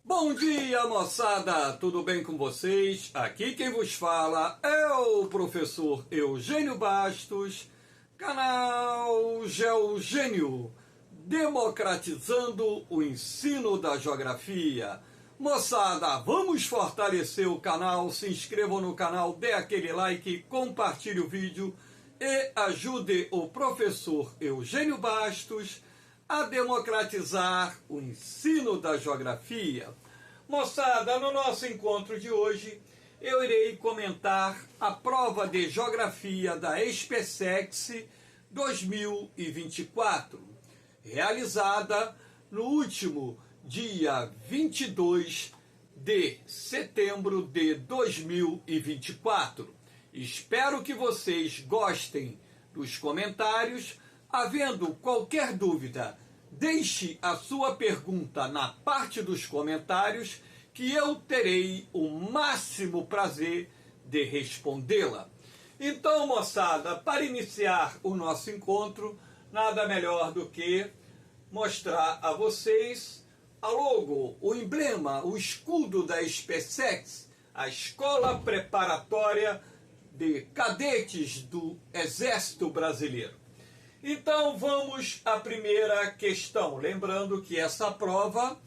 Bom dia, moçada! Tudo bem com vocês? Aqui quem vos fala é o professor Eugênio Bastos, canal Geogênio, democratizando o ensino da geografia. Moçada, vamos fortalecer o canal, se inscrevam no canal, dê aquele like, compartilhe o vídeo e ajude o professor Eugênio Bastos a democratizar o ensino da geografia. Moçada, no nosso encontro de hoje, eu irei comentar a prova de geografia da SpaceX 2024, realizada no último dia 22 de setembro de 2024. Espero que vocês gostem dos comentários. Havendo qualquer dúvida, deixe a sua pergunta na parte dos comentários que eu terei o máximo prazer de respondê-la. Então, moçada, para iniciar o nosso encontro, nada melhor do que mostrar a vocês a logo, o emblema, o escudo da SpaceX, a Escola Preparatória de Cadetes do Exército Brasileiro. Então vamos à primeira questão, lembrando que essa prova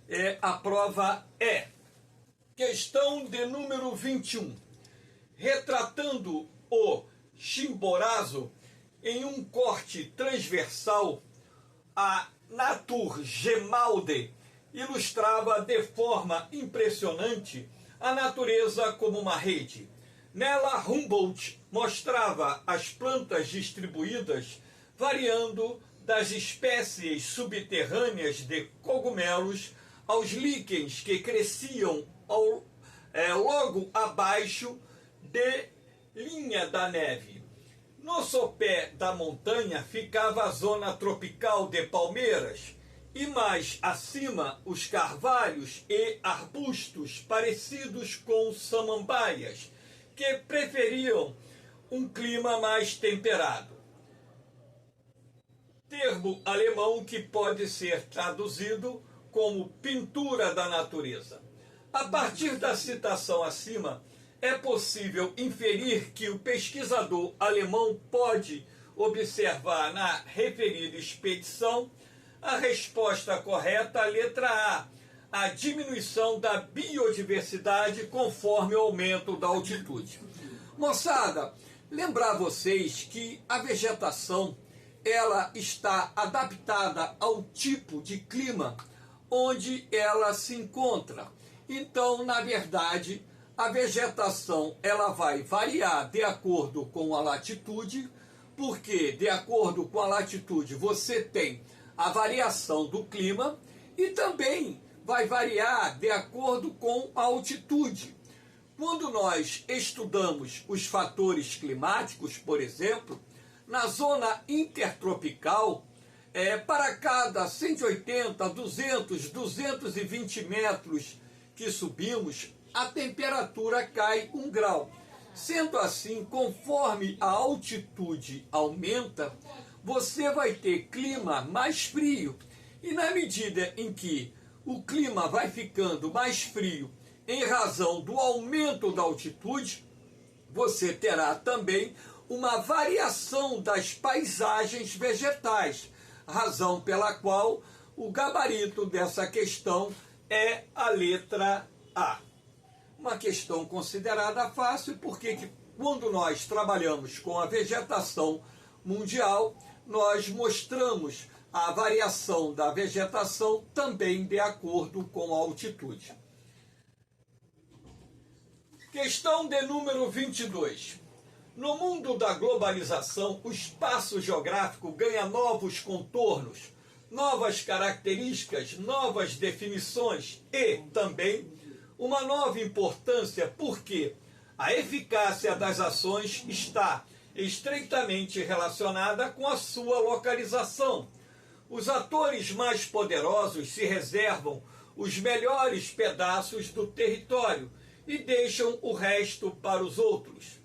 é a prova E. Questão de número 21. Retratando o Chimborazo em um corte transversal, a Natur Gemalde ilustrava de forma impressionante a natureza como uma rede. Nela, Humboldt mostrava as plantas distribuídas variando das espécies subterrâneas de cogumelos aos líquens que cresciam logo abaixo de linha da neve. No sopé da montanha ficava a zona tropical de palmeiras e mais acima os carvalhos e arbustos parecidos com samambaias, que preferiam um clima mais temperado. Termo alemão que pode ser traduzido como pintura da natureza. A partir da citação acima, é possível inferir que o pesquisador alemão pode observar na referida expedição a resposta correta, a letra A diminuição da biodiversidade conforme o aumento da altitude. Moçada, lembrar vocês que a vegetação ela está adaptada ao tipo de clima onde ela se encontra. Então, na verdade, a vegetação ela vai variar de acordo com a latitude, porque de acordo com a latitude você tem a variação do clima e também vai variar de acordo com a altitude. Quando nós estudamos os fatores climáticos, por exemplo, na zona intertropical, para cada 180, 200, 220 metros que subimos, a temperatura cai 1 grau. Sendo assim, conforme a altitude aumenta, você vai ter clima mais frio. E na medida em que o clima vai ficando mais frio em razão do aumento da altitude, você terá também uma variação das paisagens vegetais, razão pela qual o gabarito dessa questão é a letra A. Uma questão considerada fácil, porque quando nós trabalhamos com a vegetação mundial, nós mostramos a variação da vegetação também de acordo com a altitude. Questão de número 22. No mundo da globalização, o espaço geográfico ganha novos contornos, novas características, novas definições e também uma nova importância, porque a eficácia das ações está estreitamente relacionada com a sua localização. Os atores mais poderosos se reservam os melhores pedaços do território e deixam o resto para os outros.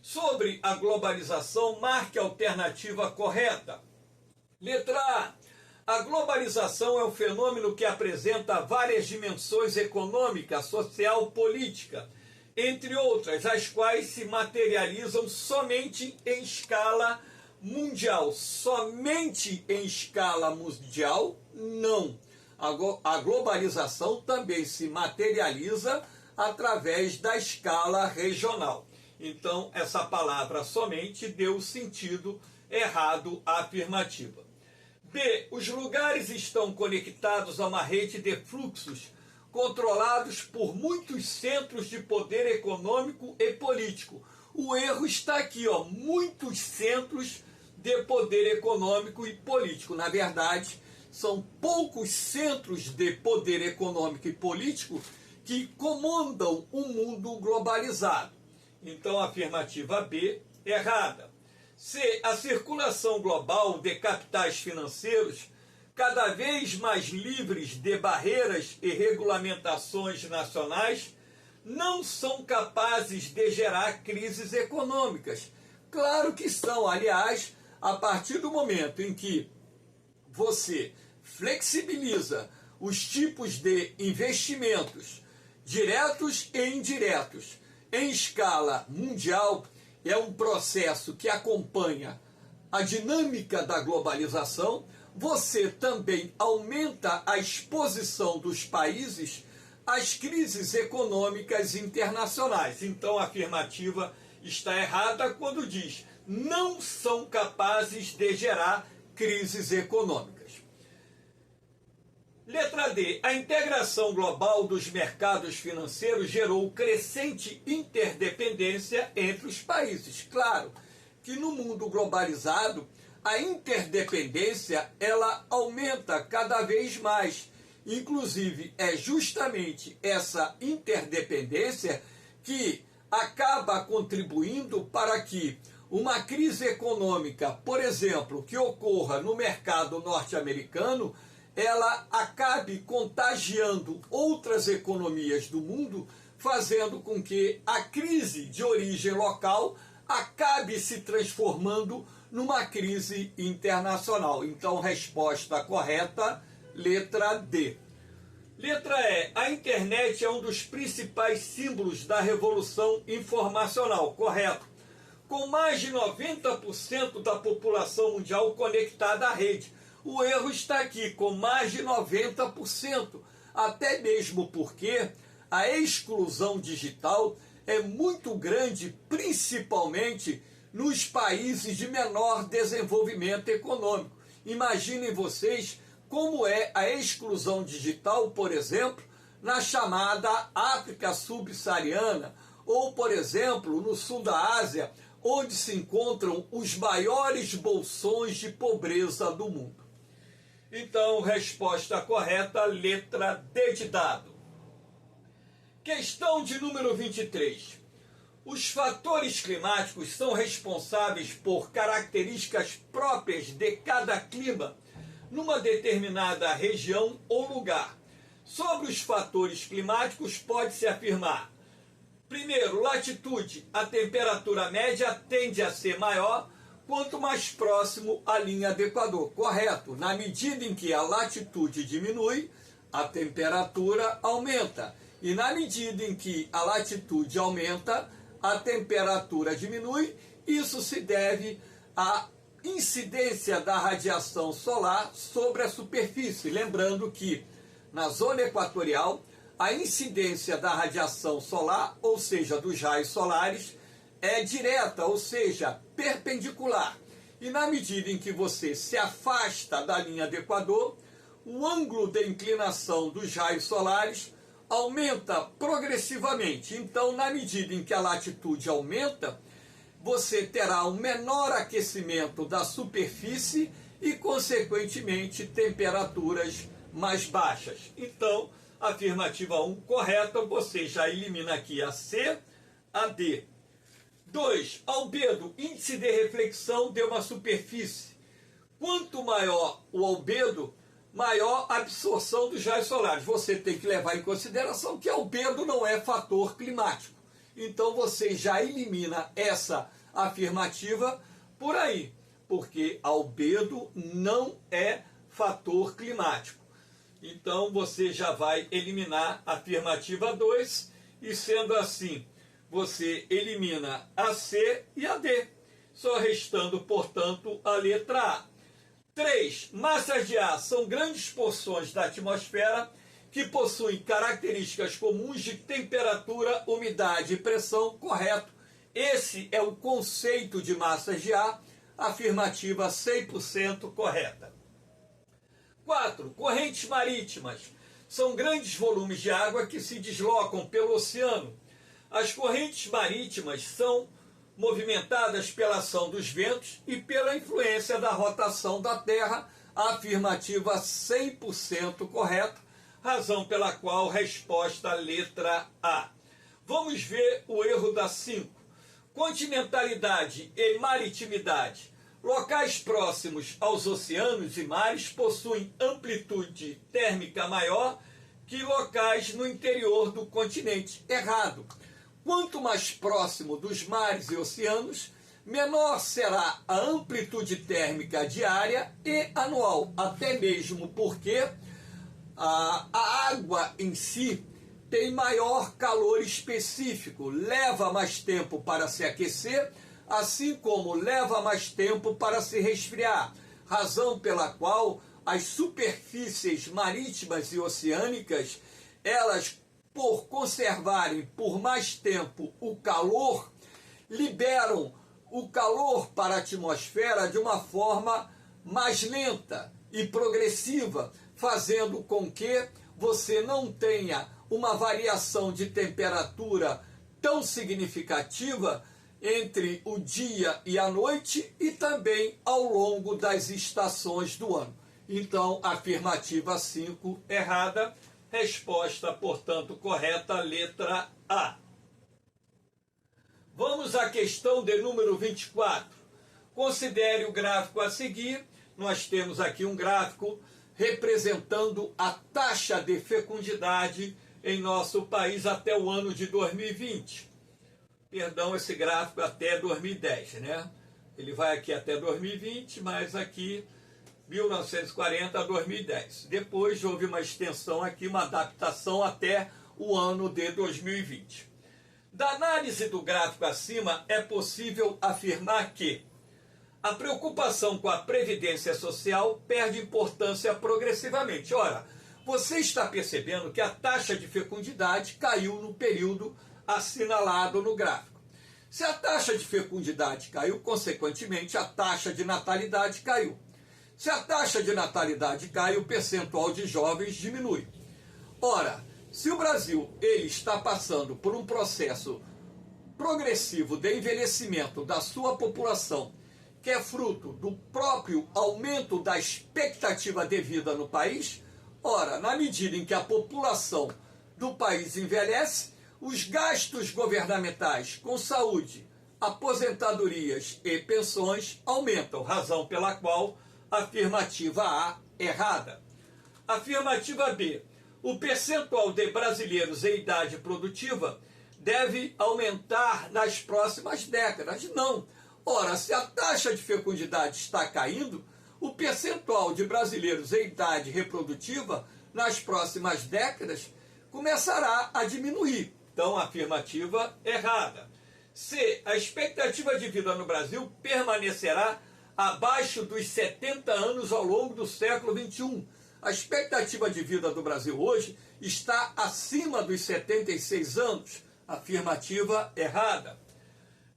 Sobre a globalização, marque a alternativa correta. Letra A. A globalização é um fenômeno que apresenta várias dimensões econômica, social, política, entre outras, as quais se materializam somente em escala mundial. Somente em escala mundial, não. A globalização também se materializa através da escala regional. Então, essa palavra somente deu sentido errado à afirmativa. B. Os lugares estão conectados a uma rede de fluxos controlados por muitos centros de poder econômico e político. O erro está aqui, ó, muitos centros de poder econômico e político. Na verdade, são poucos centros de poder econômico e político que comandam o mundo globalizado. Então, a afirmativa B, errada. C. A circulação global de capitais financeiros, cada vez mais livres de barreiras e regulamentações nacionais, não são capazes de gerar crises econômicas. Claro que são. Aliás, a partir do momento em que você flexibiliza os tipos de investimentos, diretos e indiretos, em escala mundial, é um processo que acompanha a dinâmica da globalização, você também aumenta a exposição dos países às crises econômicas internacionais. Então a afirmativa está errada quando diz não são capazes de gerar crises econômicas. Letra D. A integração global dos mercados financeiros gerou crescente interdependência entre os países. Claro que no mundo globalizado, a interdependência ela aumenta cada vez mais. Inclusive, é justamente essa interdependência que acaba contribuindo para que uma crise econômica, por exemplo, que ocorra no mercado norte-americano, ela acabe contagiando outras economias do mundo, fazendo com que a crise de origem local acabe se transformando numa crise internacional. Então, resposta correta, letra D. Letra E. A internet é um dos principais símbolos da revolução informacional. Correto. Com mais de 90% da população mundial conectada à rede. O erro está aqui, com mais de 90%, até mesmo porque a exclusão digital é muito grande, principalmente nos países de menor desenvolvimento econômico. Imaginem vocês como é a exclusão digital, por exemplo, na chamada África subsaariana, ou, por exemplo, no sul da Ásia, onde se encontram os maiores bolsões de pobreza do mundo. Então, resposta correta, letra D de dado. Questão de número 23. Os fatores climáticos são responsáveis por características próprias de cada clima numa determinada região ou lugar. Sobre os fatores climáticos pode-se afirmar: primeiro, latitude. A temperatura média tende a ser maior quanto mais próximo à linha do Equador. Correto. Na medida em que a latitude diminui, a temperatura aumenta. E na medida em que a latitude aumenta, a temperatura diminui. Isso se deve à incidência da radiação solar sobre a superfície. Lembrando que na zona equatorial, a incidência da radiação solar, ou seja, dos raios solares, é direta, ou seja, perpendicular. E na medida em que você se afasta da linha do Equador, o ângulo de inclinação dos raios solares aumenta progressivamente. Então, na medida em que a latitude aumenta, você terá um menor aquecimento da superfície e, consequentemente, temperaturas mais baixas. Então, afirmativa 1 correta, você já elimina aqui a C, a D. 2. Albedo, índice de reflexão de uma superfície. Quanto maior o albedo, maior a absorção dos raios solares. Você tem que levar em consideração que albedo não é fator climático. Então você já elimina essa afirmativa por aí, porque albedo não é fator climático. Então você já vai eliminar a afirmativa 2 e, sendo assim, você elimina a C e a D, só restando, portanto, a letra A. 3. Massas de ar são grandes porções da atmosfera que possuem características comuns de temperatura, umidade e pressão. Correto. Esse é o conceito de massas de ar. Afirmativa 100% correta. 4. Correntes marítimas são grandes volumes de água que se deslocam pelo oceano. As correntes marítimas são movimentadas pela ação dos ventos e pela influência da rotação da Terra. Afirmativa 100% correta, razão pela qual resposta letra A. Vamos ver o erro da 5. Continentalidade e maritimidade. Locais próximos aos oceanos e mares possuem amplitude térmica maior que locais no interior do continente. Errado. Quanto mais próximo dos mares e oceanos, menor será a amplitude térmica diária e anual, até mesmo porque a água em si tem maior calor específico, leva mais tempo para se aquecer, assim como leva mais tempo para se resfriar, razão pela qual as superfícies marítimas e oceânicas, elas, por conservarem por mais tempo o calor, liberam o calor para a atmosfera de uma forma mais lenta e progressiva, fazendo com que você não tenha uma variação de temperatura tão significativa entre o dia e a noite e também ao longo das estações do ano. Então, afirmativa 5 errada, resposta, portanto, correta, letra A. Vamos à questão de número 24. Considere o gráfico a seguir. Nós temos aqui um gráfico representando a taxa de fecundidade em nosso país até o ano de 2020. Perdão, esse gráfico até 2010, né? Ele vai aqui até 2020, mas aqui 1940 a 2010. Depois houve uma extensão aqui, uma adaptação até o ano de 2020. Da análise do gráfico acima, é possível afirmar que a preocupação com a previdência social perde importância progressivamente. Ora, você está percebendo que a taxa de fecundidade caiu no período assinalado no gráfico. Se a taxa de fecundidade caiu, consequentemente, a taxa de natalidade caiu. Se a taxa de natalidade cai, o percentual de jovens diminui. Ora, se o Brasil ele está passando por um processo progressivo de envelhecimento da sua população, que é fruto do próprio aumento da expectativa de vida no país, ora, na medida em que a população do país envelhece, os gastos governamentais com saúde, aposentadorias e pensões aumentam, razão pela qual a afirmativa A errada. Afirmativa B. O percentual de brasileiros em idade produtiva deve aumentar nas próximas décadas. Não. Ora, se a taxa de fecundidade está caindo, o percentual de brasileiros em idade reprodutiva nas próximas décadas começará a diminuir. Então, afirmativa errada. C. A expectativa de vida no Brasil permanecerá abaixo dos 70 anos ao longo do século XXI. A expectativa de vida do Brasil hoje está acima dos 76 anos. Afirmativa errada.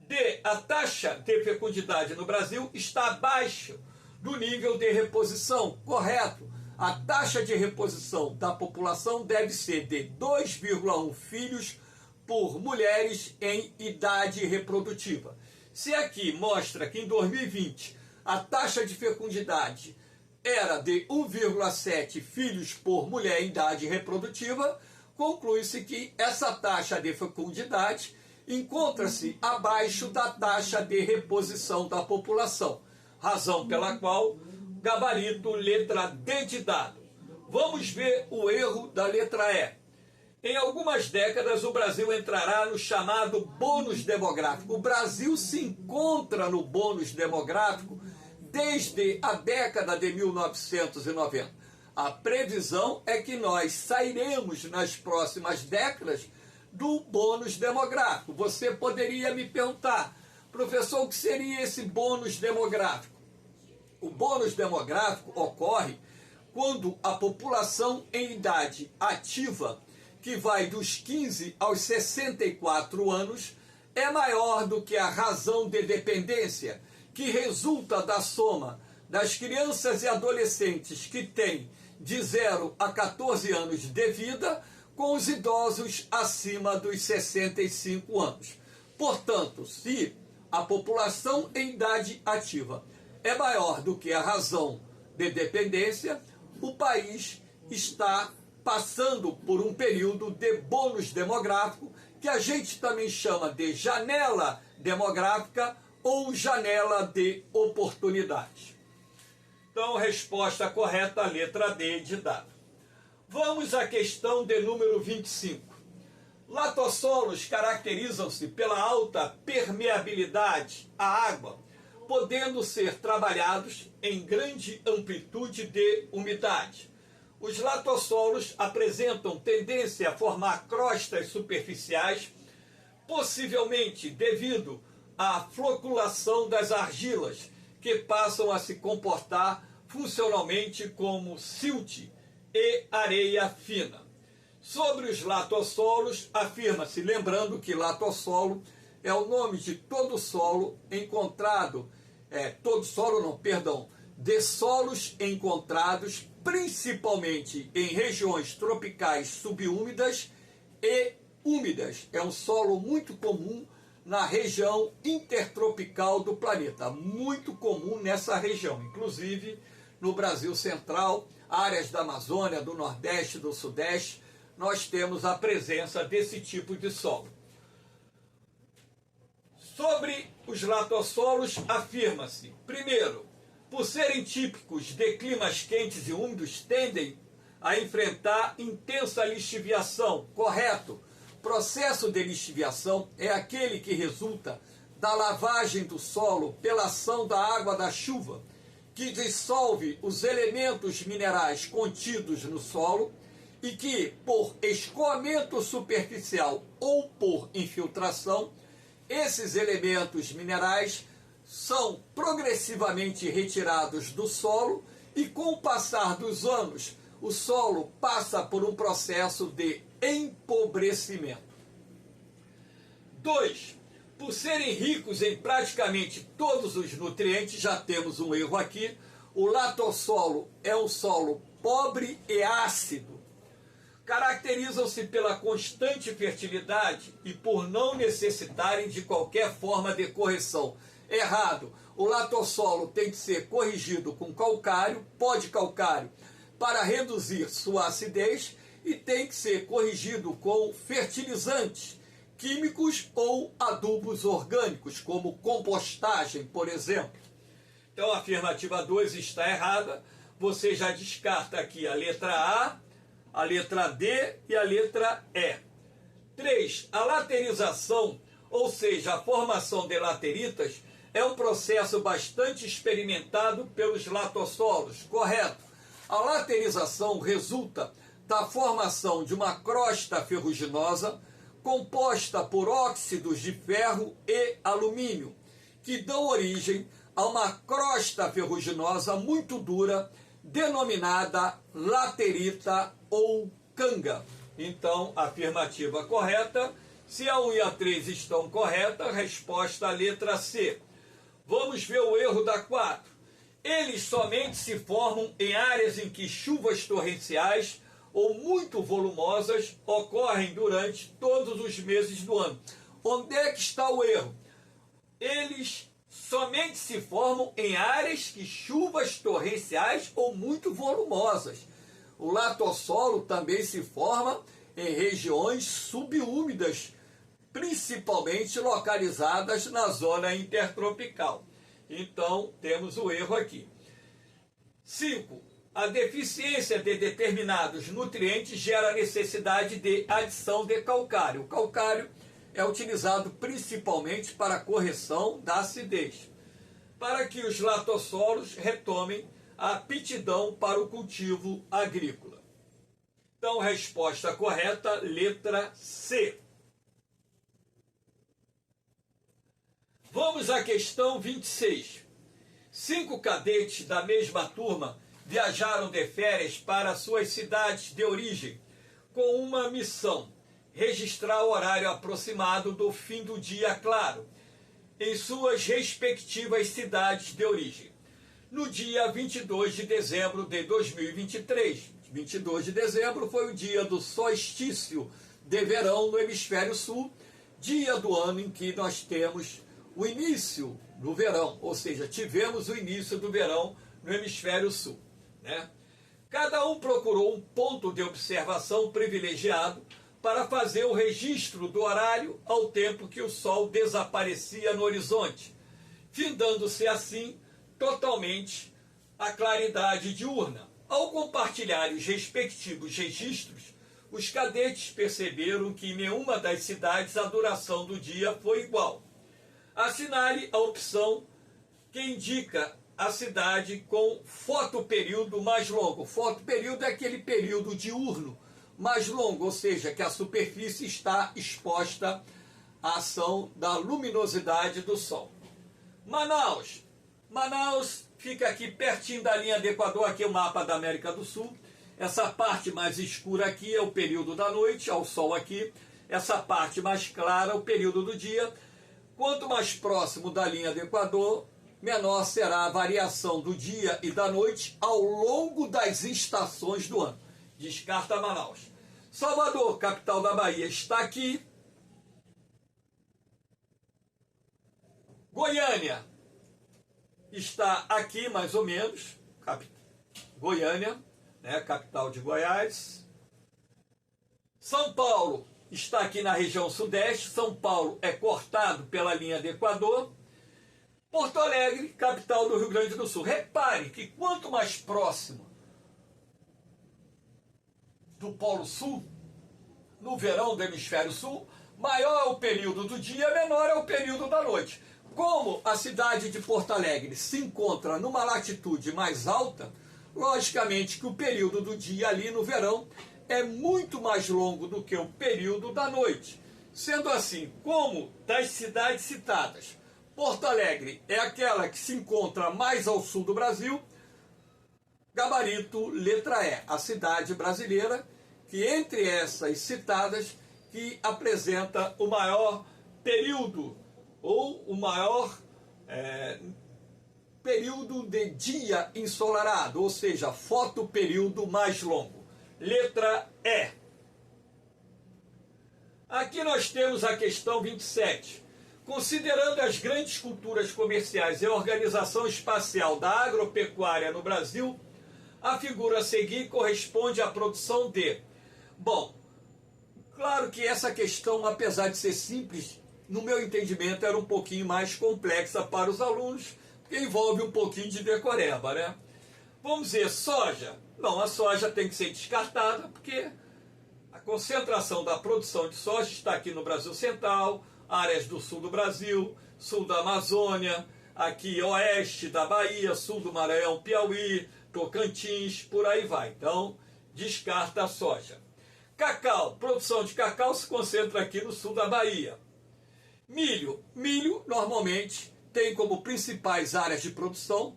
D. A taxa de fecundidade no Brasil está abaixo do nível de reposição. Correto. A taxa de reposição da população deve ser de 2,1 filhos por mulheres em idade reprodutiva. Se aqui mostra que em 2020 a taxa de fecundidade era de 1,7 filhos por mulher em idade reprodutiva, conclui-se que essa taxa de fecundidade encontra-se abaixo da taxa de reposição da população, razão pela qual gabarito letra D de dado. Vamos ver o erro da letra E. Em algumas décadas, o Brasil entrará no chamado bônus demográfico. O Brasil se encontra no bônus demográfico desde a década de 1990. A previsão é que nós sairemos nas próximas décadas do bônus demográfico. Você poderia me perguntar, professor, o que seria esse bônus demográfico? O bônus demográfico ocorre quando a população em idade ativa, que vai dos 15 aos 64 anos, é maior do que a razão de dependência, que resulta da soma das crianças e adolescentes que têm de 0 a 14 anos de vida, com os idosos acima dos 65 anos. Portanto, se a população em idade ativa é maior do que a razão de dependência, o país está passando por um período de bônus demográfico, que a gente também chama de janela demográfica ou janela de oportunidade. Então, resposta correta, a letra D de dado. Vamos à questão de número 25. Latossolos caracterizam-se pela alta permeabilidade à água, podendo ser trabalhados em grande amplitude de umidade. Os latossolos apresentam tendência a formar crostas superficiais, possivelmente devido à floculação das argilas, que passam a se comportar funcionalmente como silt e areia fina. Sobre os latossolos, afirma-se, lembrando que latossolo é o nome de todo solo encontrado, de solos encontrados principalmente em regiões tropicais subúmidas e úmidas. É um solo muito comum na região intertropical do planeta, muito comum nessa região, inclusive no Brasil Central, áreas da Amazônia, do Nordeste, do Sudeste, nós temos a presença desse tipo de solo. Sobre os latossolos, afirma-se, primeiro, por serem típicos de climas quentes e úmidos, tendem a enfrentar intensa lixiviação. Correto? Processo de lixiviação é aquele que resulta da lavagem do solo pela ação da água da chuva, que dissolve os elementos minerais contidos no solo e que, por escoamento superficial ou por infiltração, esses elementos minerais são progressivamente retirados do solo e, com o passar dos anos, o solo passa por um processo de empobrecimento. 2. Por serem ricos em praticamente todos os nutrientes, já temos um erro aqui, o latossolo é um solo pobre e ácido. Caracterizam-se pela constante fertilidade e por não necessitarem de qualquer forma de correção. Errado. O latossolo tem que ser corrigido com calcário, pó de calcário, para reduzir sua acidez, e tem que ser corrigido com fertilizantes químicos ou adubos orgânicos, como compostagem, por exemplo. Então a afirmativa 2 está errada. Você já descarta aqui a letra A letra D e a letra E. 3. A laterização, ou seja, a formação de lateritas, é um processo bastante experimentado pelos latossolos. Correto? A laterização resulta da formação de uma crosta ferruginosa composta por óxidos de ferro e alumínio, que dão origem a uma crosta ferruginosa muito dura, denominada laterita ou canga. Então, afirmativa correta. Se a 1 e a 3 estão corretas, resposta a letra C. Vamos ver o erro da 4. Eles somente se formam em áreas em que chuvas torrenciais ou muito volumosas ocorrem durante todos os meses do ano. Onde é que está o erro? Eles somente se formam em áreas que chuvas torrenciais ou muito volumosas. O latossolo também se forma em regiões subúmidas, principalmente localizadas na zona intertropical. Então, temos o erro aqui. 5. A deficiência de determinados nutrientes gera a necessidade de adição de calcário. O calcário é utilizado principalmente para a correção da acidez. para que os latossolos retomem a aptidão para o cultivo agrícola. Então, resposta correta, letra C. Vamos à questão 26. 5 cadetes da mesma turma viajaram de férias para suas cidades de origem com uma missão: registrar o horário aproximado do fim do dia claro em suas respectivas cidades de origem. No dia 22 de dezembro de 2023, 22 de dezembro foi o dia do solstício de verão no hemisfério sul, dia do ano em que nós temos o início do verão, ou seja, tivemos o início do verão no hemisfério sul, né? Cada um procurou um ponto de observação privilegiado para fazer o registro do horário ao tempo que o sol desaparecia no horizonte, findando-se assim totalmente a claridade diurna. Ao compartilhar os respectivos registros, os cadetes perceberam que em nenhuma das cidades a duração do dia foi igual. Assinale a opção que indica a cidade com fotoperíodo mais longo. Fotoperíodo é aquele período diurno mais longo, ou seja, que a superfície está exposta à ação da luminosidade do sol. Manaus. Manaus fica aqui pertinho da linha do Equador, aqui é o mapa da América do Sul. Essa parte mais escura aqui é o período da noite, ao sol aqui. Essa parte mais clara é o período do dia. Quanto mais próximo da linha do Equador, menor será a variação do dia e da noite ao longo das estações do ano. Descarta Manaus. Salvador, capital da Bahia, está aqui. Goiânia está aqui, mais ou menos. Goiânia, né, capital de Goiás. São Paulo está aqui na região sudeste. São Paulo é cortado pela linha do Equador. Porto Alegre, capital do Rio Grande do Sul. Repare que quanto mais próximo do Polo Sul, no verão do hemisfério sul, maior é o período do dia, menor é o período da noite. Como a cidade de Porto Alegre se encontra numa latitude mais alta, logicamente que o período do dia ali no verão é muito mais longo do que o período da noite. Sendo assim, como das cidades citadas, Porto Alegre é aquela que se encontra mais ao sul do Brasil, gabarito letra E, a cidade brasileira, que entre essas citadas, que apresenta o maior período, ou o maior período de dia ensolarado, ou seja, fotoperíodo mais longo. Letra E. Aqui nós temos a questão 27. Considerando as grandes culturas comerciais e a organização espacial da agropecuária no Brasil, a figura a seguir corresponde à produção de... Bom, claro que essa questão, apesar de ser simples, no meu entendimento era um pouquinho mais complexa para os alunos, porque envolve um pouquinho de decoreba, né? Vamos dizer, soja. Não, a soja tem que ser descartada, porque a concentração da produção de soja está aqui no Brasil Central, áreas do sul do Brasil, sul da Amazônia, aqui oeste da Bahia, sul do Maranhão, Piauí, Tocantins, por aí vai. Então, descarta a soja. Cacau, produção de cacau se concentra aqui no sul da Bahia. Milho. Milho, normalmente, tem como principais áreas de produção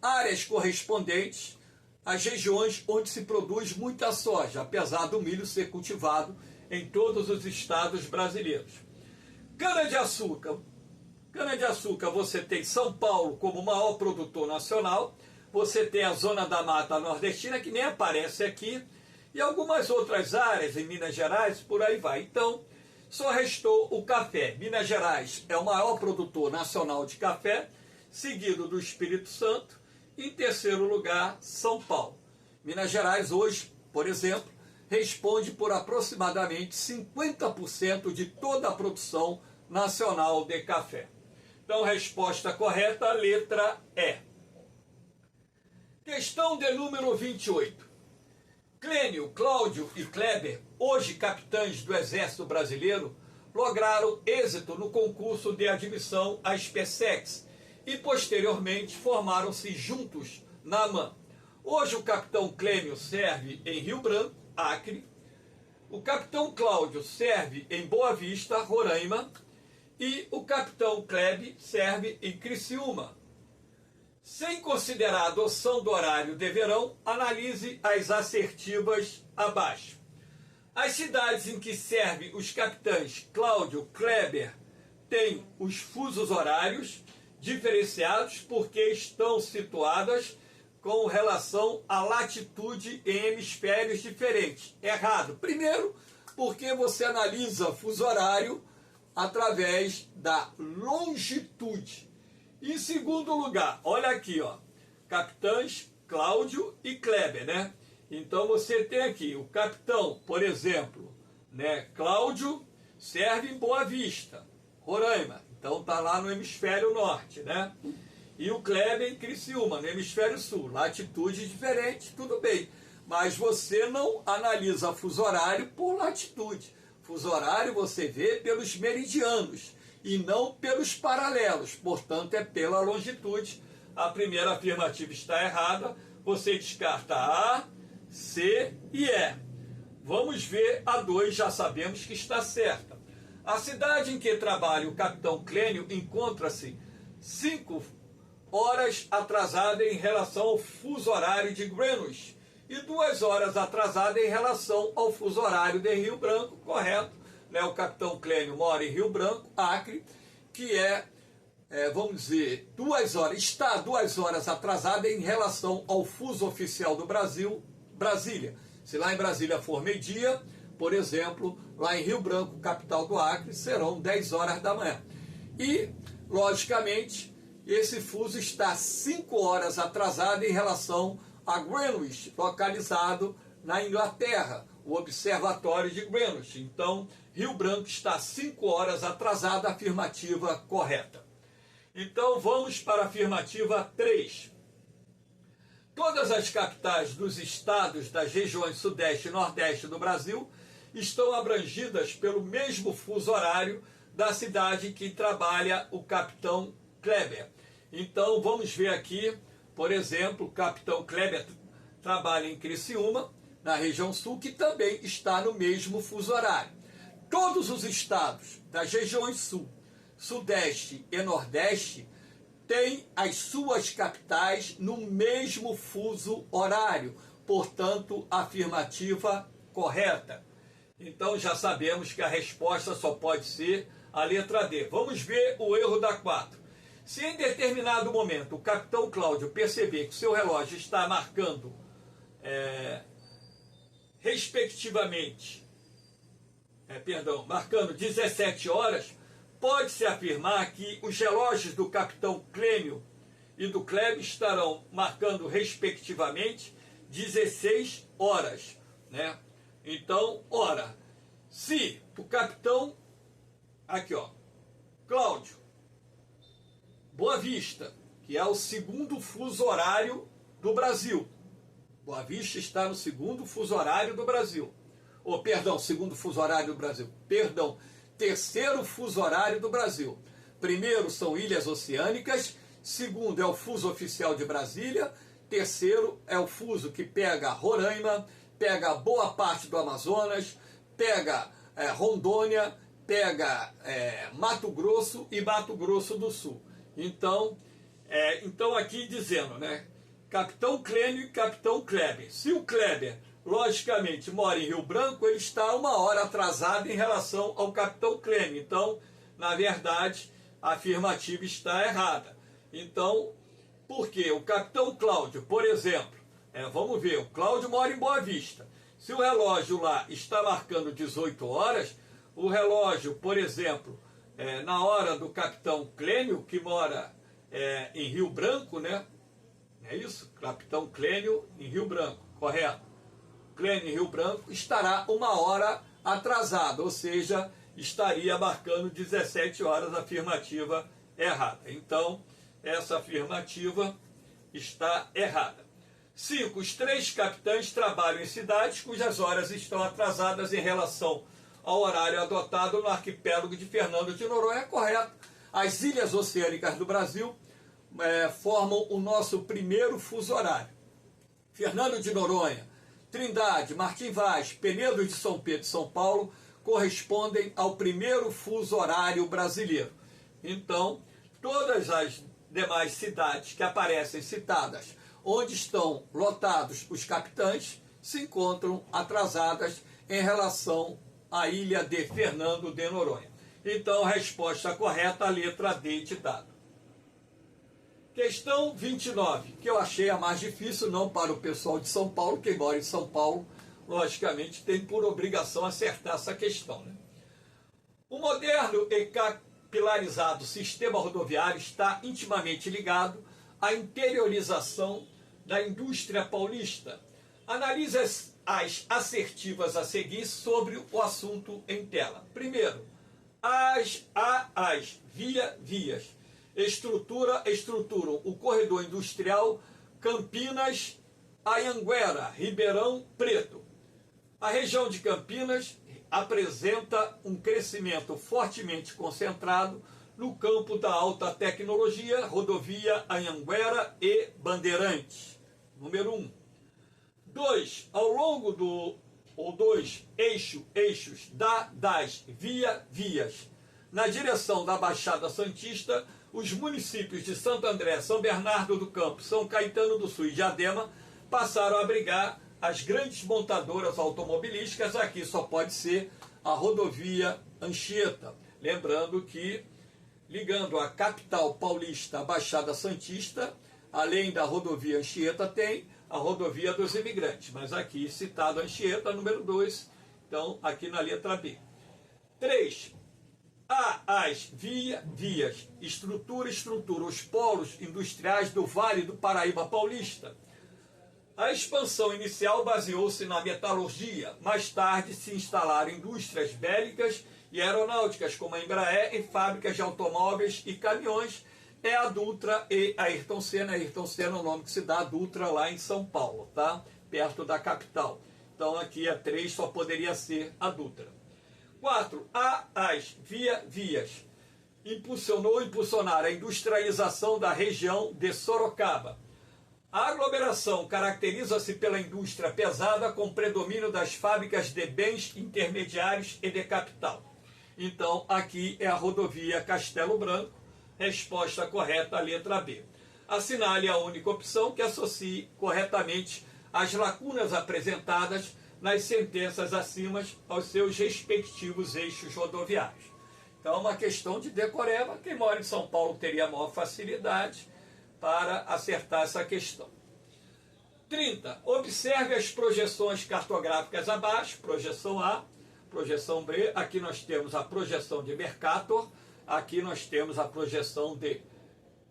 áreas correspondentes às regiões onde se produz muita soja, apesar do milho ser cultivado em todos os estados brasileiros. Cana-de-açúcar. Cana-de-açúcar, você tem São Paulo como maior produtor nacional, você tem a zona da Mata Nordestina, que nem aparece aqui, e algumas outras áreas em Minas Gerais, por aí vai. Então, só restou o café. Minas Gerais é o maior produtor nacional de café, seguido do Espírito Santo, e em terceiro lugar, São Paulo. Minas Gerais hoje, por exemplo, responde por aproximadamente 50% de toda a produção nacional de café. Então, resposta correta, letra E. Questão de número 28. Clênio, Cláudio e Kleber, hoje capitães do Exército Brasileiro, lograram êxito no concurso de admissão à SpaceX, e posteriormente formaram-se juntos na AMAN. Hoje o capitão Clênio serve em Rio Branco, Acre, o capitão Cláudio serve em Boa Vista, Roraima, e o capitão Klebe serve em Criciúma. Sem considerar a adoção do horário de verão, analise as assertivas abaixo. As cidades em que servem os capitães Cláudio, Kleber têm os fusos horários diferenciados porque estão situadas com relação à latitude em hemisférios diferentes. Errado. Primeiro, porque você analisa fuso horário através da longitude. Em segundo lugar, olha aqui, ó, capitães Cláudio e Kleber, né? Então você tem aqui o capitão, por exemplo, né? Cláudio serve em Boa Vista, Roraima. Então tá lá no hemisfério norte, né? E o Kleber em Criciúma, no hemisfério sul. Latitude diferente, tudo bem. Mas você não analisa fuso horário por latitude. Fuso horário você vê pelos meridianos e não pelos paralelos. Portanto, é pela longitude. A primeira afirmativa está errada. Você descarta A, C e E. Vamos ver a 2, já sabemos que está certa. A cidade em que trabalha o capitão Clênio encontra-se 5 horas atrasada em relação ao fuso horário de Greenwich e 2 horas atrasada em relação ao fuso horário de Rio Branco, correto? Né? O capitão Clênio mora em Rio Branco, Acre, que vamos dizer, 2 horas, está 2 horas atrasada em relação ao fuso oficial do Brasil, Brasília. Se lá em Brasília for meio-dia, por exemplo, lá em Rio Branco, capital do Acre, serão 10 horas da manhã. E, logicamente, esse fuso está 5 horas atrasado em relação a Greenwich, localizado na Inglaterra, o Observatório de Greenwich. Então, Rio Branco está 5 horas atrasado, afirmativa correta. Então, vamos para a afirmativa 3. Todas as capitais dos estados das regiões Sudeste e Nordeste do Brasil estão abrangidas pelo mesmo fuso horário da cidade que trabalha o capitão Kleber. Então, vamos ver aqui, por exemplo, o capitão Kleber trabalha em Criciúma, na região sul, que também está no mesmo fuso horário. Todos os estados das regiões sul, sudeste e nordeste têm as suas capitais no mesmo fuso horário. Portanto, afirmativa correta. Então, já sabemos que a resposta só pode ser a letra D. Vamos ver o erro da 4. Se em determinado momento o capitão Cláudio perceber que seu relógio está marcando, marcando 17 horas, pode-se afirmar que os relógios do capitão Clênio e do Kleber estarão marcando, respectivamente, 16 horas. Né? Então, ora, se o capitão, aqui ó, Cláudio, Boa Vista, que é o segundo fuso horário do Brasil. Boa Vista está no segundo fuso horário do Brasil. Segundo fuso horário do Brasil. Terceiro fuso horário do Brasil. Primeiro são ilhas oceânicas, segundo é o fuso oficial de Brasília, terceiro é o fuso que pega Roraima, pega boa parte do Amazonas, pega Rondônia, pega Mato Grosso e Mato Grosso do Sul. Então aqui dizendo, né? Capitão Clênio e capitão Kleber. Se o Kleber, logicamente, mora em Rio Branco, ele está 1 hora atrasado em relação ao capitão Clênio. Então, na verdade, a afirmativa está errada. Então, por quê? O capitão Cláudio, por exemplo, vamos ver, o Cláudio mora em Boa Vista. Se o relógio lá está marcando 18 horas, o relógio, por exemplo, na hora do capitão Clênio, que mora em Rio Branco, né? É isso? Capitão Clênio em Rio Branco, correto? Clênio em Rio Branco estará 1 hora atrasado, ou seja, estaria marcando 17 horas, afirmativa errada. Então, essa afirmativa está errada. 5. Os 3 capitães trabalham em cidades cujas horas estão atrasadas em relação ao horário adotado no arquipélago de Fernando de Noronha. É correto. As ilhas oceânicas do Brasil, formam o nosso primeiro fuso horário. Fernando de Noronha, Trindade, Martim Vaz, Penedo de São Pedro e São Paulo correspondem ao primeiro fuso horário brasileiro. Então, todas as demais cidades que aparecem citadas, onde estão lotados os capitães, se encontram atrasadas em relação à ilha de Fernando de Noronha. Então, resposta correta, a letra D de dado. Questão 29, que eu achei a mais difícil, não para o pessoal de São Paulo, quem mora em São Paulo, logicamente, tem por obrigação acertar essa questão, né? O moderno e capilarizado sistema rodoviário está intimamente ligado à interiorização da indústria paulista. Analise as assertivas a seguir sobre o assunto em tela. Primeiro, vias estruturam o corredor industrial Campinas-Anhanguera, Ribeirão Preto. A região de Campinas apresenta um crescimento fortemente concentrado no campo da alta tecnologia, rodovia Anhanguera e Bandeirantes. Número 1. 2. Ao longo dos eixos das vias, na direção da Baixada Santista, os municípios de Santo André, São Bernardo do Campo, São Caetano do Sul e Diadema passaram a abrigar as grandes montadoras automobilísticas. Aqui só pode ser a rodovia Anchieta. Lembrando que, ligando a capital paulista à Baixada Santista, além da rodovia Anchieta, tem a rodovia dos imigrantes. Mas aqui citado Anchieta, número 2, então aqui na letra B. 3. As vias estrutura os polos industriais do Vale do Paraíba Paulista. A expansão inicial baseou-se na metalurgia. Mais tarde se instalaram indústrias bélicas e aeronáuticas, como a Embraer, e fábricas de automóveis e caminhões. É a Dutra e a Ayrton Senna. Ayrton Senna é o nome que se dá a Dutra lá em São Paulo, tá? Perto da capital. Então aqui a 3 só poderia ser a Dutra. 4. As vias impulsionaram a industrialização da região de Sorocaba. A aglomeração caracteriza-se pela indústria pesada com predomínio das fábricas de bens intermediários e de capital. Então, aqui é a rodovia Castelo Branco. Resposta correta, a letra B. Assinale a única opção que associe corretamente as lacunas apresentadas nas sentenças acima aos seus respectivos eixos rodoviários. Então, é uma questão de decoreba. Quem mora em São Paulo teria maior facilidade para acertar essa questão. 30. Observe as projeções cartográficas abaixo. Projeção A, projeção B. Aqui nós temos a projeção de Mercator. Aqui nós temos a projeção de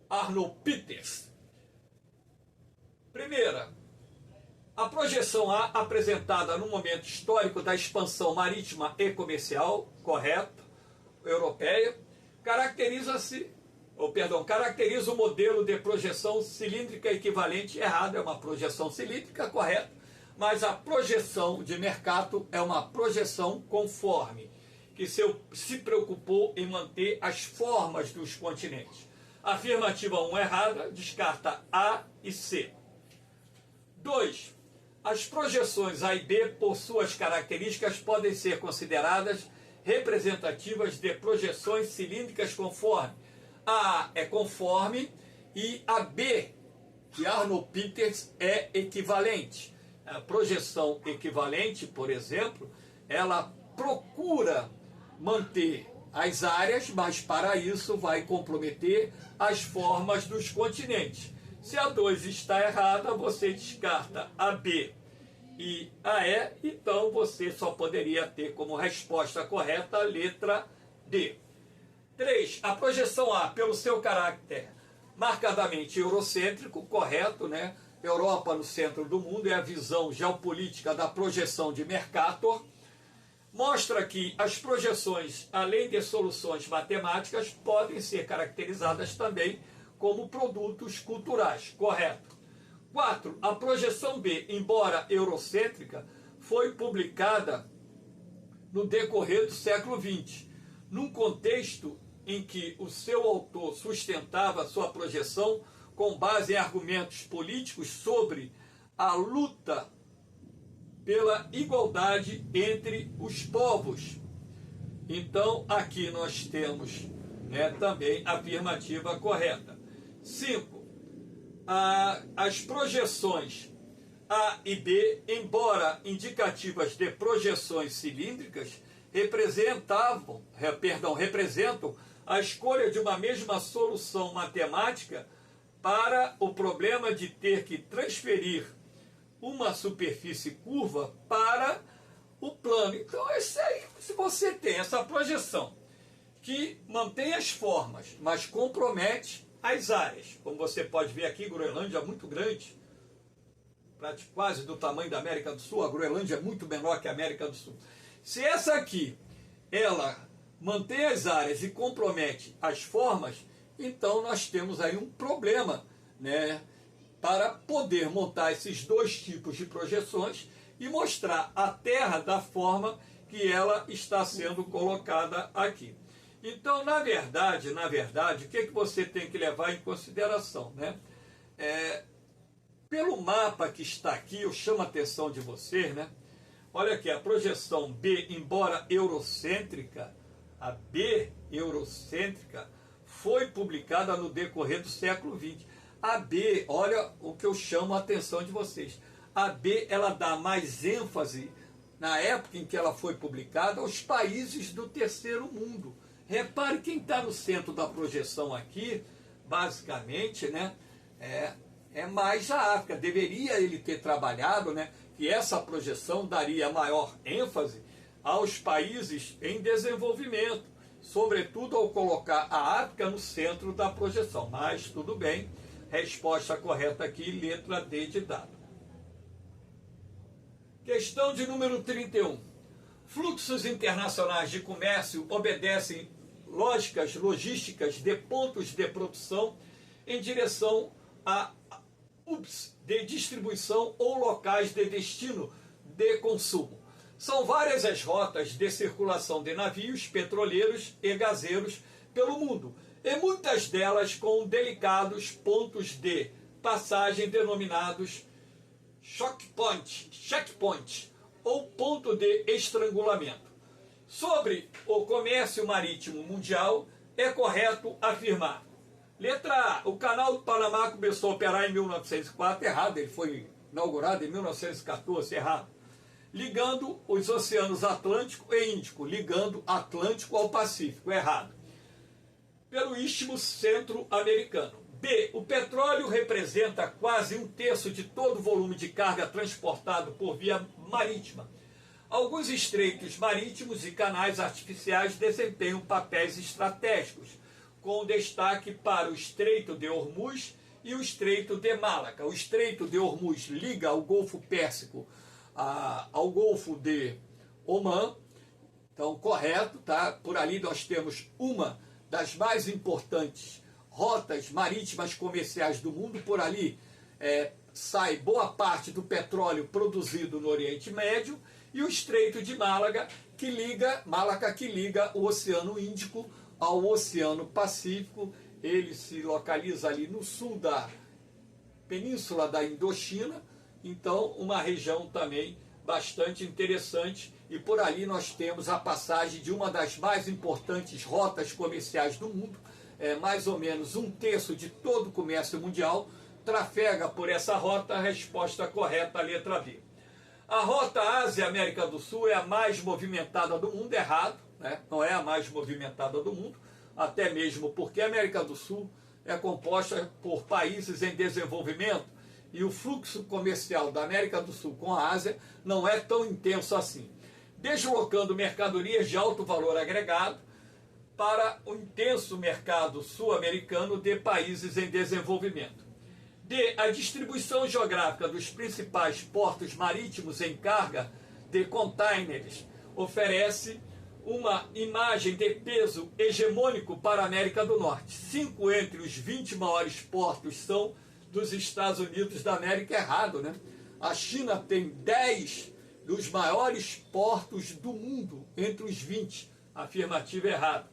Arnold Peters. Primeira, a projeção A, apresentada no momento histórico da expansão marítima e comercial, correto, europeia, caracteriza o modelo de projeção cilíndrica equivalente. Errado, é uma projeção cilíndrica, correto, mas a projeção de Mercator é uma projeção conforme, que se preocupou em manter as formas dos continentes. Afirmativa 1 errada, descarta A e C. 2. As projeções A e B, por suas características, podem ser consideradas representativas de projeções cilíndricas conforme. A é conforme e a B, de Arnold Peters, é equivalente. A projeção equivalente, por exemplo, ela procura manter as áreas, mas para isso vai comprometer as formas dos continentes. Se a 2 está errada, você descarta a B e a E, então você só poderia ter como resposta correta a letra D. 3. A projeção A, pelo seu caráter marcadamente eurocêntrico, correto, né? Europa no centro do mundo, é a visão geopolítica da projeção de Mercator. Mostra que as projeções, além de soluções matemáticas, podem ser caracterizadas também como produtos culturais, correto. 4. A projeção B, embora eurocêntrica, foi publicada no decorrer do século XX, num contexto em que o seu autor sustentava sua projeção com base em argumentos políticos sobre a luta pela igualdade entre os povos. Então, aqui nós temos, né, também a afirmativa correta. 5. As projeções A e B, embora indicativas de projeções cilíndricas, representam a escolha de uma mesma solução matemática para o problema de ter que transferir uma superfície curva para o plano. Então, esse aí, se você tem essa projeção que mantém as formas, mas compromete as áreas, como você pode ver aqui, Groenlândia é muito grande, quase do tamanho da América do Sul, a Groenlândia é muito menor que a América do Sul. Se essa aqui, ela mantém as áreas e compromete as formas, então nós temos aí um problema, né, para poder montar esses dois tipos de projeções e mostrar a Terra da forma que ela está sendo colocada aqui. Então, na verdade, o que você tem que levar em consideração, né? Pelo mapa que está aqui, eu chamo a atenção de vocês, né? Olha aqui, a projeção B, embora eurocêntrica, a B eurocêntrica, foi publicada no decorrer do século XX. A B, olha o que eu chamo a atenção de vocês. A B, ela dá mais ênfase, na época em que ela foi publicada, aos países do terceiro mundo. Repare, quem está no centro da projeção aqui, basicamente, né, é mais a África. Deveria ele ter trabalhado, né, que essa projeção daria maior ênfase aos países em desenvolvimento, sobretudo ao colocar a África no centro da projeção. Mas tudo bem, resposta correta aqui, letra D de dado. Questão de número 31. Fluxos internacionais de comércio obedecem lógicas logísticas de pontos de produção em direção a hubs de distribuição ou locais de destino de consumo. São várias as rotas de circulação de navios, petroleiros e gaseiros pelo mundo, e muitas delas com delicados pontos de passagem denominados checkpoint ou ponto de estrangulamento. Sobre o comércio marítimo mundial, é correto afirmar: letra A, o canal do Panamá começou a operar em 1904, errado, ele foi inaugurado em 1914, errado. Ligando os oceanos Atlântico e Índico, ligando Atlântico ao Pacífico, errado. Pelo Istmo Centro-Americano. B, o petróleo representa quase 1/3 de todo o volume de carga transportado por via marítima. Alguns estreitos marítimos e canais artificiais desempenham papéis estratégicos, com destaque para o Estreito de Hormuz e o Estreito de Malaca. O Estreito de Hormuz liga o Golfo Pérsico ao Golfo de Omã. Então, correto, tá? Por ali nós temos uma das mais importantes rotas marítimas comerciais do mundo. Por ali sai boa parte do petróleo produzido no Oriente Médio, e o Estreito de Malaca que liga o Oceano Índico ao Oceano Pacífico. Ele se localiza ali no sul da Península da Indochina, então uma região também bastante interessante, e por ali nós temos a passagem de uma das mais importantes rotas comerciais do mundo. Mais ou menos 1/3 de todo o comércio mundial trafega por essa rota. A resposta correta, a letra B. A rota Ásia-América do Sul é a mais movimentada do mundo, errado, né? Não é a mais movimentada do mundo, até mesmo porque a América do Sul é composta por países em desenvolvimento, e o fluxo comercial da América do Sul com a Ásia não é tão intenso assim, deslocando mercadorias de alto valor agregado para o intenso mercado sul-americano de países em desenvolvimento. D. A distribuição geográfica dos principais portos marítimos em carga de containers oferece uma imagem de peso hegemônico para a América do Norte. 5 entre os 20 maiores portos são dos Estados Unidos da América, errado, né? A China tem 10 dos maiores portos do mundo entre os 20, afirmativa, errado.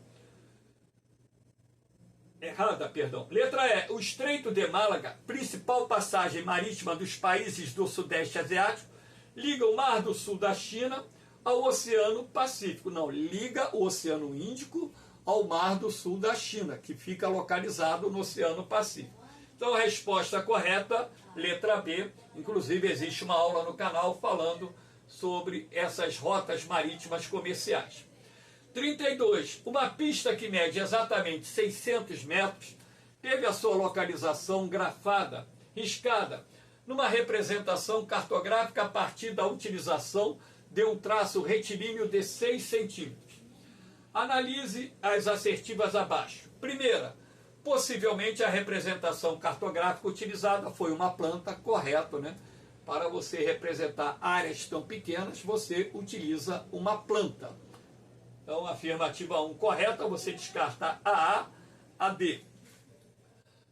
Errada, perdão. Letra E. O Estreito de Málaga, principal passagem marítima dos países do Sudeste Asiático, liga o Mar do Sul da China ao Oceano Pacífico. Não, liga o Oceano Índico ao Mar do Sul da China, que fica localizado no Oceano Pacífico. Então, a resposta correta, letra B. Inclusive, existe uma aula no canal falando sobre essas rotas marítimas comerciais. 32. Uma pista que mede exatamente 600 metros teve a sua localização grafada, riscada, numa representação cartográfica a partir da utilização de um traço retilíneo de 6 centímetros. Analise as assertivas abaixo. Primeira, possivelmente a representação cartográfica utilizada foi uma planta, correto, né? Para você representar áreas tão pequenas, você utiliza uma planta. Então, afirmativa 1 correta, você descarta a A, D.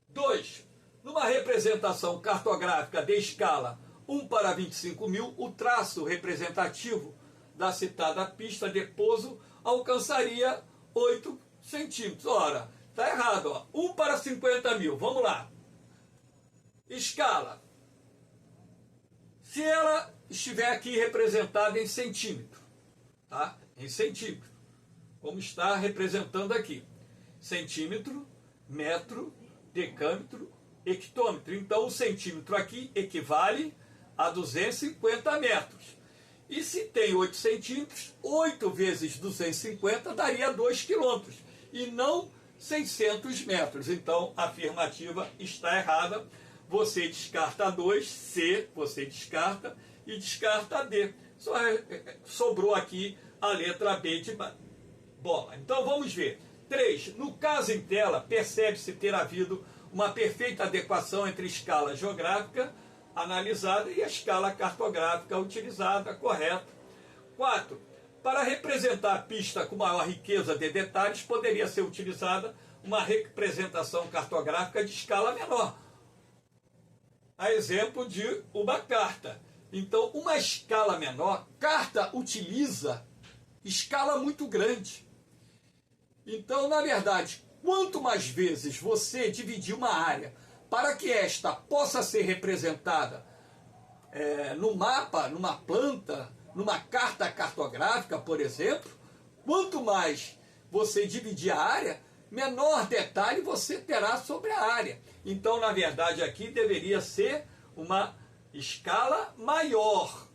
2. Numa representação cartográfica de escala 1 para 25 mil, o traço representativo da citada pista de pouso alcançaria 8 centímetros. Ora, está errado, ó. 1 para 50 mil, vamos lá. Escala. Se ela estiver aqui representada em centímetro, tá? Em centímetro. Como está representando aqui. Centímetro, metro, decâmetro, hectômetro. Então, o centímetro aqui equivale a 250 metros. E se tem 8 centímetros, 8 vezes 250 daria 2 quilômetros. E não 600 metros. Então, a afirmativa está errada. Você descarta 2, C, você descarta, e descarta D. Só sobrou aqui a letra B de bola. Então vamos ver. 3. No caso em tela, percebe-se ter havido uma perfeita adequação entre a escala geográfica analisada e a escala cartográfica utilizada, correto. 4. Para representar a pista com maior riqueza de detalhes, poderia ser utilizada uma representação cartográfica de escala menor. A exemplo de uma carta. Então, uma escala menor, carta utiliza escala muito grande. Então, na verdade, quanto mais vezes você dividir uma área para que esta possa ser representada no mapa, numa planta, numa carta cartográfica, por exemplo, quanto mais você dividir a área, menor detalhe você terá sobre a área. Então, na verdade, aqui deveria ser uma escala maior.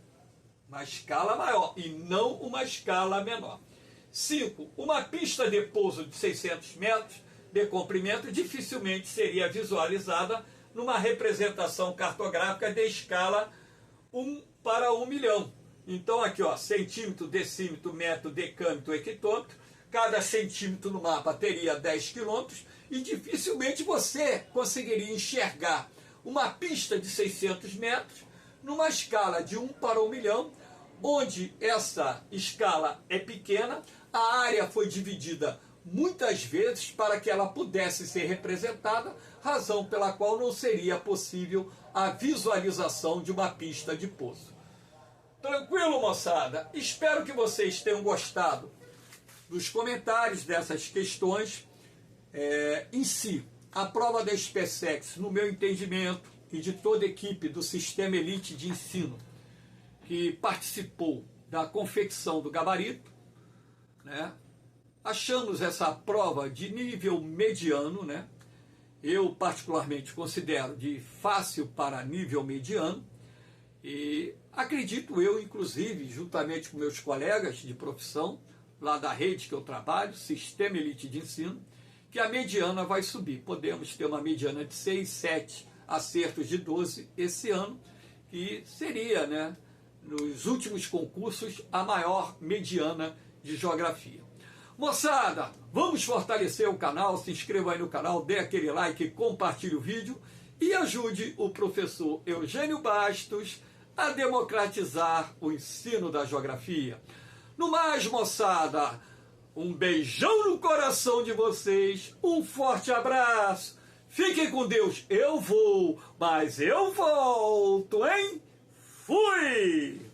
Uma escala maior e não uma escala menor. 5. Uma pista de pouso de 600 metros de comprimento dificilmente seria visualizada numa representação cartográfica de escala 1 para 1 milhão. Então aqui, ó, centímetro, decímetro, metro, decâmetro, hectômetro. Cada centímetro no mapa teria 10 quilômetros e dificilmente você conseguiria enxergar uma pista de 600 metros numa escala de 1 para 1 milhão, onde essa escala é pequena, a área foi dividida muitas vezes para que ela pudesse ser representada, razão pela qual não seria possível a visualização de uma pista de pouso. Tranquilo, moçada? Espero que vocês tenham gostado dos comentários dessas questões. Em si, a prova da SpaceX, no meu entendimento, e de toda a equipe do Sistema Elite de Ensino que participou da confecção do gabarito, né? Achamos essa prova de nível mediano, né? Eu particularmente considero de fácil para nível mediano, e acredito eu, inclusive, juntamente com meus colegas de profissão, lá da rede que eu trabalho, Sistema Elite de Ensino, que a mediana vai subir. Podemos ter uma mediana de 6, 7 acertos de 12 esse ano, que seria, né, nos últimos concursos, a maior mediana de geografia. Moçada, vamos fortalecer o canal, se inscreva aí no canal, dê aquele like, compartilhe o vídeo e ajude o professor Eugênio Bastos a democratizar o ensino da geografia. No mais, moçada, um beijão no coração de vocês, um forte abraço, fiquem com Deus, eu vou, mas eu volto, hein? Fui!